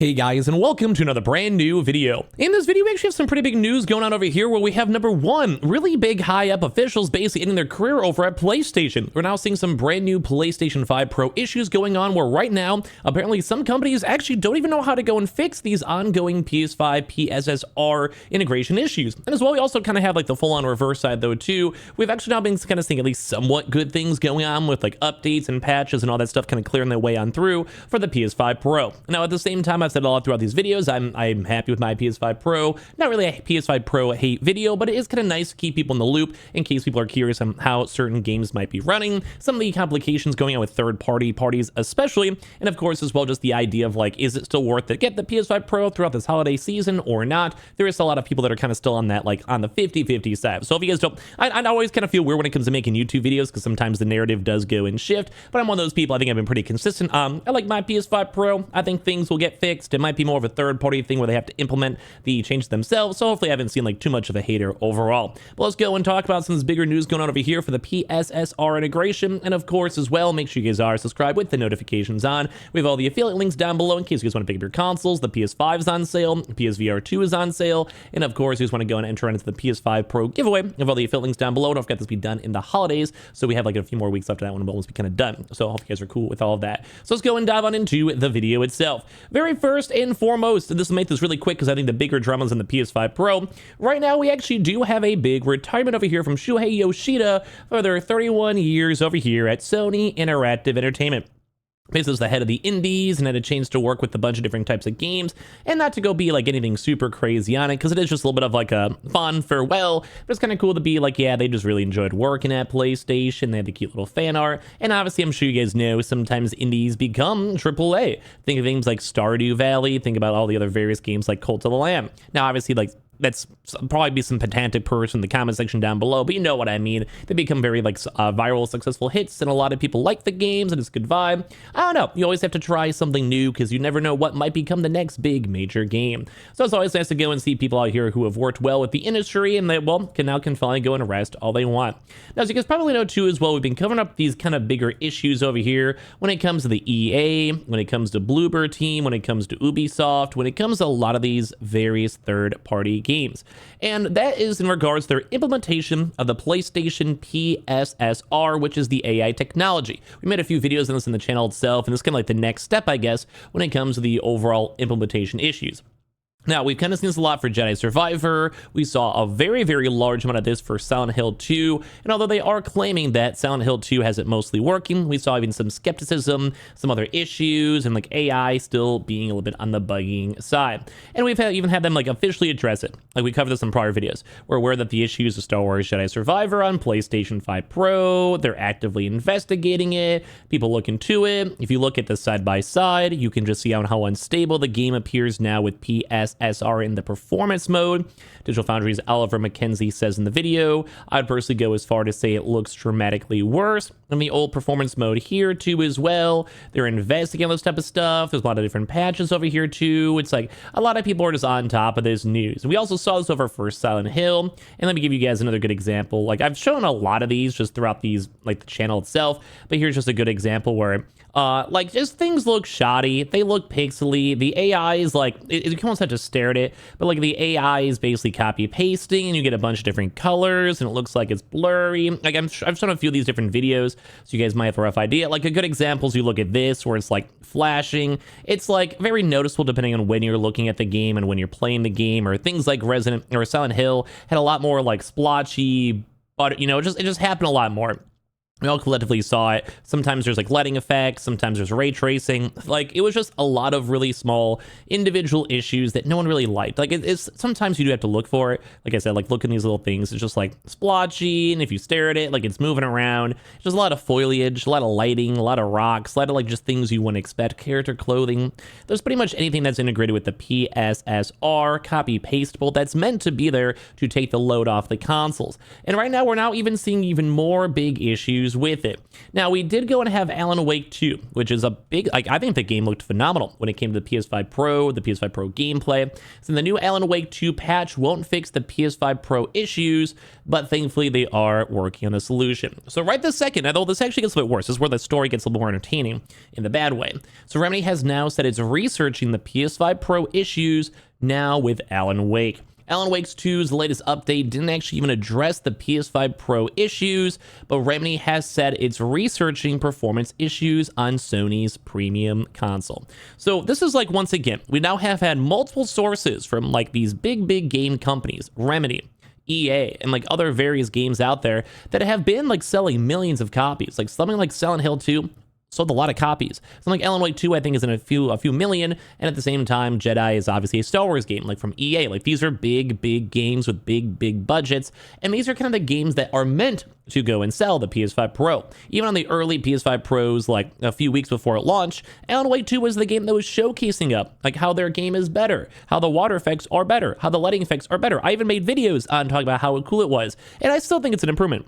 Hey guys, and welcome to another brand new video. In this video, we actually have some pretty big news going on over here where we have number one, really big high up officials basically ending their career over at PlayStation. We're now seeing some brand new PlayStation 5 Pro issues going on where right now, apparently some companies actually don't even know how to go and fix these ongoing PS5 PSSR integration issues. And as well, we also kind of have like the full on reverse side though too. We've actually now been kind of seeing at least somewhat good things going on with like updates and patches and all that stuff kind of clearing their way on through for the PS5 Pro. Now at the same time, I've said it all throughout these videos, I'm happy with my PS5 Pro. Not really a PS5 Pro hate video, but it is kind of nice to keep people in the loop in case people are curious on how certain games might be running, some of the complications going on with third-party parties especially, and of course as well just the idea of like, is it still worth it? Get the PS5 Pro throughout this holiday season or not? There is a lot of people that are kind of still on that, like on the 50-50 side. So if you guys don't, I always kind of feel weird when it comes to making YouTube videos because sometimes the narrative does go and shift, but I'm one of those people. I think I've been pretty consistent. I like my PS5 Pro. I think things will get fixed. It might be more of a third-party thing where they have to implement the changes themselves, so hopefully I haven't seen like too much of a hater overall. But let's go and talk about some of this bigger news going on over here for the PSSR integration, and of course as well, make sure you guys are subscribed with the notifications on. We have all the affiliate links down below in case you guys want to pick up your consoles. The PS5 is on sale, PSVR 2 is on sale, and of course you just want to go and enter into the PS5 Pro giveaway. We have all the affiliate links down below. Don't forget this will be done in the holidays, so we have like a few more weeks after that one, but almost be kind of done. So I hope you guys are cool with all of that. So let's go and dive on into the video itself. Very first and foremost, and this will make this really quick because I think the bigger drama's in the PS5 Pro. Right now, we actually do have a big retirement over here from Shuhei Yoshida for their 31 years over here at Sony Interactive Entertainment. This is the head of the indies and had a chance to work with a bunch of different types of games, and not to go be like anything super crazy on it because it is just a little bit of like a fun farewell, but it's kind of cool to be like, yeah, they just really enjoyed working at PlayStation. They had the cute little fan art, and obviously I'm sure you guys know sometimes indies become AAA. Think of things like Stardew Valley, think about all the other various games like Cult of the Lamb. Now obviously like that's probably be some pedantic person in the comment section down below, but you know what I mean. They become very like viral, successful hits, and a lot of people like the games, and it's a good vibe. I don't know. You always have to try something new because you never know what might become the next big major game. So it's always nice to go and see people out here who have worked well with the industry and they, well, can finally go and rest all they want. Now, as you guys probably know too as well, we've been covering up these kind of bigger issues over here when it comes to the EA, when it comes to Bloober Team, when it comes to Ubisoft, when it comes to a lot of these various third-party games. And that is in regards to their implementation of the PlayStation PSSR, which is the AI technology. We made a few videos on this in the channel itself, and this is kind of like the next step, I guess, when it comes to the overall implementation issues. Now, we've kind of seen this a lot for Jedi Survivor. We saw a very, very large amount of this for Silent Hill 2. And although they are claiming that Silent Hill 2 has it mostly working, we saw even some skepticism, some other issues, and like AI still being a little bit on the bugging side. And we've even had them like officially address it. Like we covered this in prior videos. We're aware that the issues of Star Wars Jedi Survivor on PlayStation 5 Pro, they're actively investigating it. People look into it. If you look at the side by side, you can just see how unstable the game appears now with PSSR in the performance mode. Digital Foundry's Oliver McKenzie says in the video, I'd personally go as far to say it looks dramatically worse than the old performance mode here too as well. They're investigating this type of stuff. There's a lot of different patches over here too. It's like a lot of people are just on top of this news. And we also saw this over for Silent Hill. And let me give you guys another good example. Like I've shown a lot of these just throughout these, like the channel itself, but here's just a good example where like just things look shoddy, they look pixely, the AI is like, you almost have to stare at it, but like the AI is basically copy pasting and you get a bunch of different colors and it looks like it's blurry. Like I've shown a few of these different videos, so you guys might have a rough idea. Like a good example is you look at this where it's like flashing. It's like very noticeable depending on when you're looking at the game and when you're playing the game, or things like Resident or Silent Hill had a lot more like splotchy, but you know, it just happened a lot more. We all collectively saw it. Sometimes there's like lighting effects, sometimes there's ray tracing. Like it was just a lot of really small individual issues that no one really liked. Like it's sometimes you do have to look for it. Like I said, like look at these little things. It's just like splotchy, and if you stare at it, like it's moving around. Just a lot of foliage, a lot of lighting, a lot of rocks, a lot of like just things you wouldn't expect. Character clothing. There's pretty much anything that's integrated with the PSSR copy pastable that's meant to be there to take the load off the consoles. And right now we're now even seeing even more big issues issues with it. Now, we did go and have Alan Wake 2, which is a big, like, I think the game looked phenomenal when it came to the PS5 Pro, the PS5 Pro gameplay. So the new Alan Wake 2 patch won't fix the PS5 Pro issues, but thankfully they are working on a solution. So right this second, although this actually gets a bit worse, this is where the story gets a little more entertaining in the bad way. So Remedy has now said it's researching the PS5 Pro issues now with Alan Wake. Alan Wake 2's latest update didn't actually even address the PS5 Pro issues, but Remedy has said it's researching performance issues on Sony's premium console. So this is like, once again, we now have had multiple sources from like these big game companies, Remedy, EA, and like other various games out there that have been like selling millions of copies. Like something like Silent Hill 2 sold a lot of copies. Something like Alan Wake 2, I think, is in a few million, and at the same time, Jedi is obviously a Star Wars game, like from EA. Like these are big games with big budgets, and these are kind of the games that are meant to go and sell the PS5 Pro. Even on the early PS5 Pros, like a few weeks before it launched, Alan Wake 2 was the game that was showcasing up, like how their game is better, how the water effects are better, how the lighting effects are better. I even made videos on talking about how cool it was, and I still think it's an improvement.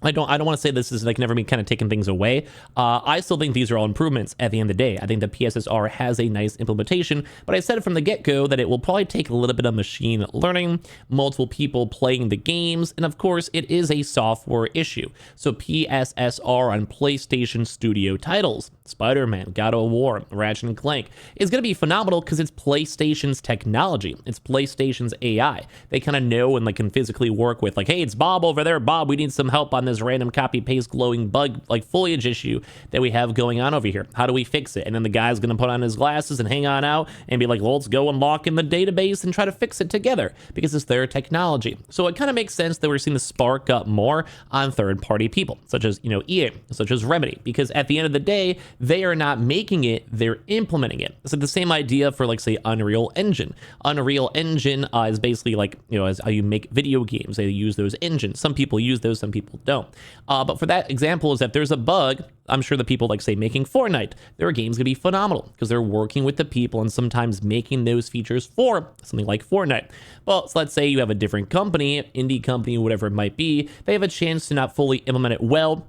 I don't want to say this is like never me kind of taking things away. I still think these are all improvements at the end of the day. I think the PSSR has a nice implementation, but I said from the get-go that it will probably take a little bit of machine learning, multiple people playing the games, and of course it is a software issue. So PSSR on PlayStation Studio titles, Spider-Man, God of War, Ratchet & Clank, is going to be phenomenal because it's PlayStation's technology. It's PlayStation's AI. They kind of know and like can physically work with like, hey, it's Bob over there. Bob, we need some help on this random copy paste glowing bug like foliage issue that we have going on over here. How do we fix it? And then the guy's going to put on his glasses and hang on out and be like, well, let's go and lock in the database and try to fix it together because it's their technology. So it kind of makes sense that we're seeing the spark up more on third-party people, such as, EA, such as Remedy, because at the end of the day, they are not making it, they're implementing it. It's like the same idea for, like, say, Unreal Engine. Unreal Engine is basically like, as how you make video games. They use those engines. Some people use those, some people don't. But for that example, is if there's a bug, I'm sure the people like say making Fortnite, their game's gonna be phenomenal because they're working with the people and sometimes making those features for something like Fortnite. Well, so let's say you have a different company, indie company, whatever it might be, they have a chance to not fully implement it well.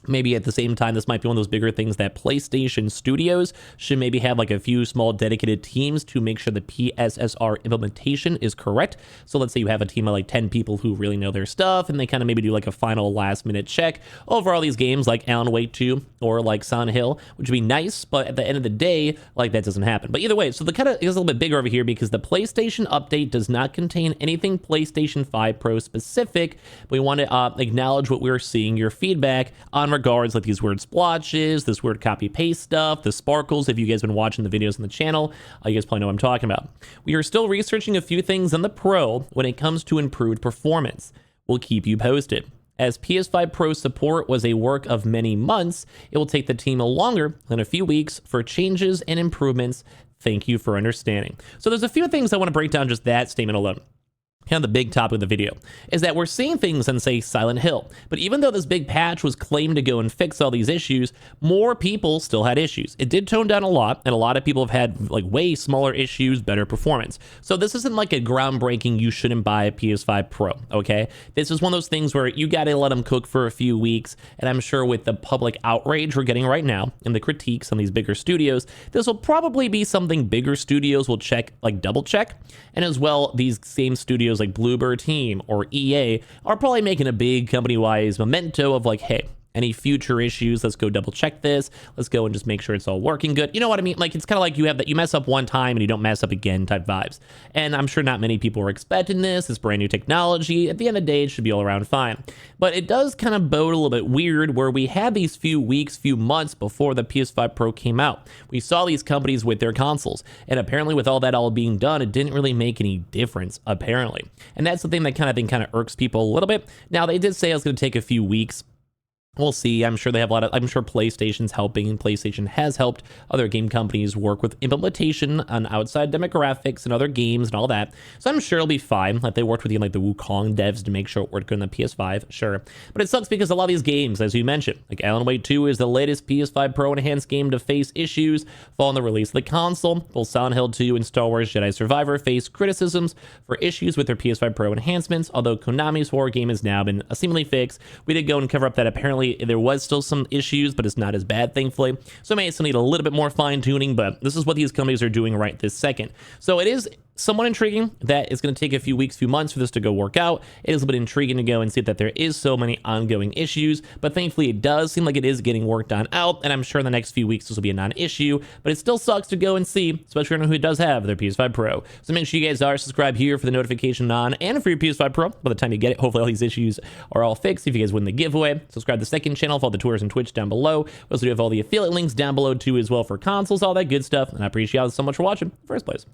Maybe at the same time, this might be one of those bigger things that PlayStation Studios should maybe have like a few small dedicated teams to make sure the PSSR implementation is correct. So let's say you have a team of like 10 people who really know their stuff and they kind of maybe do like a final last minute check over all these games like Alan Wake 2 or like Silent Hill, which would be nice. But at the end of the day, like that doesn't happen. But either way, so the kind of is a little bit bigger over here because the PlayStation update does not contain anything PlayStation 5 Pro specific. We want to acknowledge what we're seeing, your feedback on regards like these weird splotches, this weird copy paste stuff, the sparkles. If you guys been watching the videos on the channel, you guys probably know what I'm talking about. We are still researching a few things on the Pro when it comes to improved performance. We'll keep you posted. As PS5 Pro support was a work of many months, it will take the team longer than a few weeks for changes and improvements. Thank you for understanding. So there's a few things I want to break down just that statement alone. Kind of the big topic of the video is that we're seeing things in, say, Silent Hill. But even though this big patch was claimed to go and fix all these issues, more people still had issues. It did tone down a lot, and a lot of people have had like way smaller issues, better performance. So this isn't like a groundbreaking, you shouldn't buy a PS5 Pro, okay? This is one of those things where you gotta let them cook for a few weeks, and I'm sure with the public outrage we're getting right now and the critiques on these bigger studios, this will probably be something bigger studios will check, like double check, and as well, these same studios like Bloober Team or EA are probably making a big company-wise memento of like, hey, any future issues, let's go double check this. Let's go and just make sure it's all working good. You know what I mean? Like, it's kind of like you have that, you mess up one time and you don't mess up again type vibes. And I'm sure not many people were expecting this. It's brand new technology. At the end of the day, it should be all around fine. But it does kind of bode a little bit weird where we had these few weeks, few months before the PS5 Pro came out. We saw these companies with their consoles. And apparently with all that all being done, it didn't really make any difference, apparently. And that's the thing that kind of irks people a little bit. Now, they did say it was going to take a few weeks. We'll see. I'm sure they have I'm sure PlayStation's helping, and PlayStation has helped other game companies work with implementation on outside demographics and other games and all that. So I'm sure it'll be fine. Like they worked with like the Wukong devs to make sure it worked good on the PS5, sure. But it sucks because a lot of these games, as you mentioned, like Alan Wake 2 is the latest PS5 Pro enhanced game to face issues following the release of the console. Both Silent Hill 2 and Star Wars Jedi Survivor face criticisms for issues with their PS5 Pro enhancements, although Konami's horror game has now been seemingly fixed. We did go and cover up that apparently apparently there was still some issues, but it's not as bad, thankfully. So it may still need a little bit more fine tuning, but this is what these companies are doing right this second. So it is somewhat intriguing that it's going to take a few weeks, few months for this to go work out. It is a bit intriguing to go and see that there is so many ongoing issues, but thankfully it does seem like it is getting worked on out, and I'm sure in the next few weeks this will be a non-issue, but it still sucks to go and see, especially for who does have their PS5 Pro. So make sure you guys are subscribed here for the notification on and for your PS5 Pro. By the time you get it, hopefully all these issues are all fixed. If you guys win the giveaway, subscribe to the second channel, follow the Twitters and Twitch down below. We also do have all the affiliate links down below too as well for consoles, all that good stuff, and I appreciate you all so much for watching in the first place.